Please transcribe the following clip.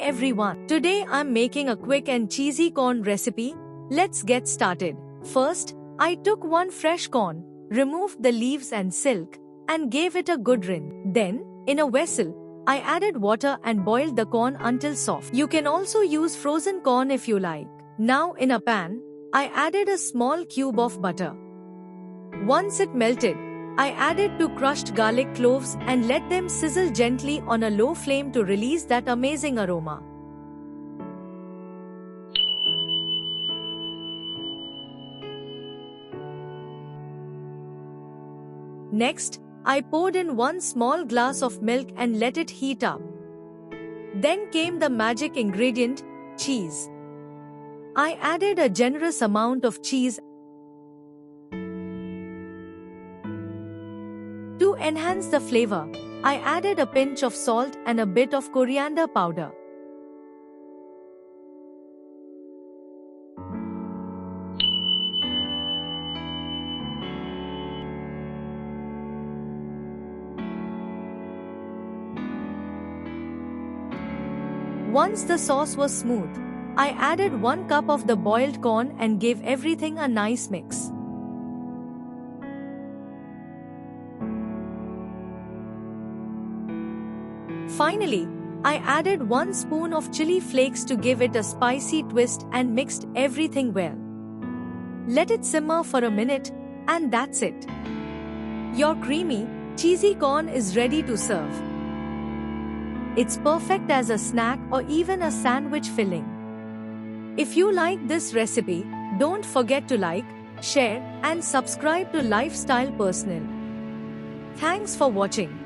everyone. Today I'm making a quick and cheesy corn recipe. Let's get started. First, I took one fresh corn, removed the leaves and silk, and gave it a good rinse. Then, in a vessel, I added water and boiled the corn until soft. You can also use frozen corn if you like. Now in a pan, I added a small cube of butter. Once it melted, I added 2 crushed garlic cloves and let them sizzle gently on a low flame to release that amazing aroma. Next, I poured in 1 small glass of milk and let it heat up. Then came the magic ingredient, cheese. I added a generous amount of cheese. To enhance the flavor, I added a pinch of salt and a bit of coriander powder. Once the sauce was smooth, I added 1 cup of the boiled corn and gave everything a nice mix. Finally, I added 1 spoon of chili flakes to give it a spicy twist and mixed everything well. Let it simmer for a minute, and that's it. Your creamy, cheesy corn is ready to serve. It's perfect as a snack or even a sandwich filling. If you like this recipe, don't forget to like, share, and subscribe to Lifestyle Personal. Thanks for watching.